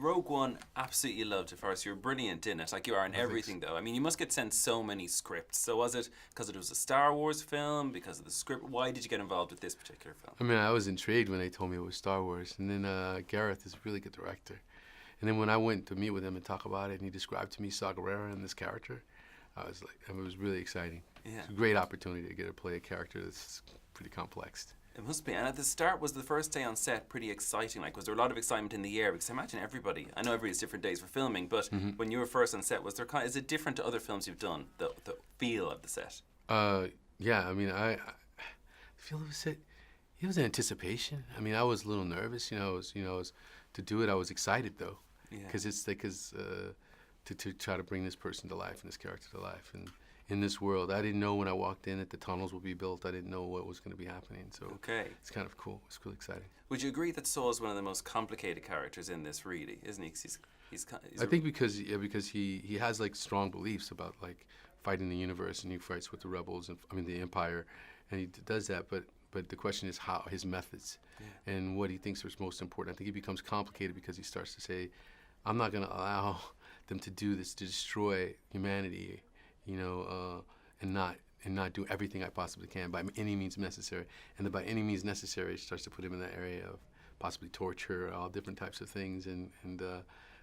Rogue One, absolutely loved it, Forrest. You were brilliant in it, like you are in everything, though. I mean, you must get sent so many scripts. So was it because it was a Star Wars film, because of the script? Why did you get involved with this particular film? I mean, I was intrigued when they told me it was Star Wars. And then Gareth is a really good director. And then when I went to meet with him and talk about it, and he described to me Saw Gerrera and this character, I was like, it was really exciting. Yeah. It's a great opportunity to get to play a character that's pretty complex. It must be. And at the start, was the first day on set pretty exciting? Like, was there a lot of excitement in the air? Because I imagine everybody, I know every has different days for filming, but when you were first on set, was there is it different to other films you've done, the feel of the set? Yeah, I mean, I feel it was an anticipation. I mean, I was a little nervous, to do it. I was excited though, because to try to bring this person to life and this character to life, and in this world, I didn't know when I walked in that the tunnels would be built. I didn't know what was going to be happening. So it's kind of cool. It's really exciting. Would you agree that Saw is one of the most complicated characters in this, really, isn't he? 'Cause he's I think because he has like strong beliefs about like fighting the universe, and he fights with the rebels and the Empire, and he does that. But the question is how his methods and what he thinks is most important. I think he becomes complicated because he starts to say, "I'm not going to allow them to do this to destroy humanity, and not do everything I possibly can by any means necessary." And by any means necessary starts to put him in that area of possibly torture, all different types of things, and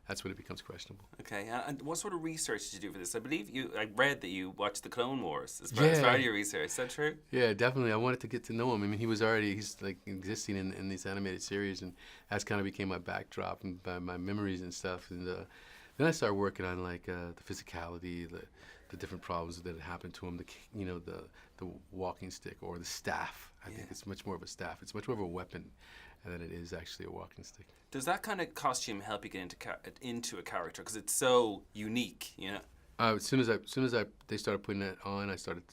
that's when it becomes questionable. Okay, and what sort of research did you do for this? I believe I read that you watched the Clone Wars as part of your research. Is that true? Yeah, definitely. I wanted to get to know him. I mean, he's like existing in these animated series, and that's kind of became my backdrop and my memories and stuff. And then I started working on like the physicality, the different problems that had happened to him, the walking stick or the staff. I think it's much more of a staff. It's much more of a weapon than it is actually a walking stick. Does that kind of costume help you get into a character? Because it's so unique, As soon as they started putting it on, I started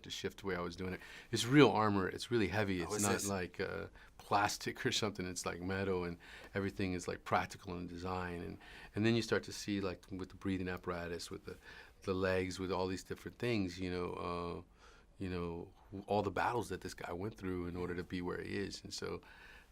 to shift the way I was doing it. It's real armor. It's really heavy. It's not like plastic or something. It's like metal, and everything is like practical in design. And then you start to see like with the breathing apparatus, with the legs, with all these different things, all the battles that this guy went through in order to be where he is. And so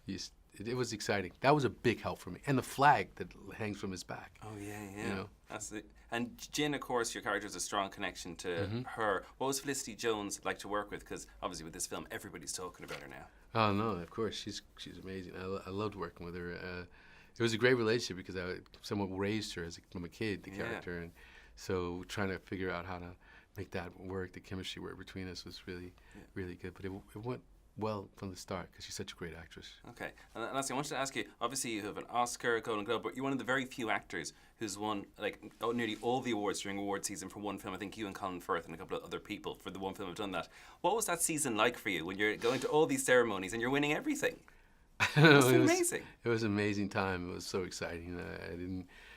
it was exciting. That was a big help for me. And the flag that hangs from his back. Oh, yeah. That's it. And Jin, of course, your character has a strong connection to her. What was Felicity Jones like to work with? Because obviously with this film, everybody's talking about her now. Oh, no, of course. She's amazing. I loved working with her. It was a great relationship because I somewhat raised her from a kid, the character. And so trying to figure out how to make that work, the chemistry work between us was really, really good. But it went well from the start because she's such a great actress. Okay. And lastly, I wanted to ask you, obviously you have an Oscar, a Golden Globe, but you're one of the very few actors who's won nearly all the awards during award season for one film. I think you and Colin Firth and a couple of other people for the one film have done that. What was that season like for you when you're going to all these ceremonies and you're winning everything? It amazing. It was an amazing time. It was so exciting.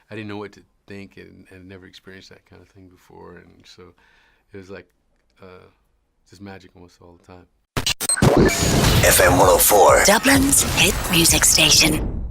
I didn't know what to think, and I'd never experienced that kind of thing before, and so it was like just magic almost all the time. FM 104. Dublin's hit music station.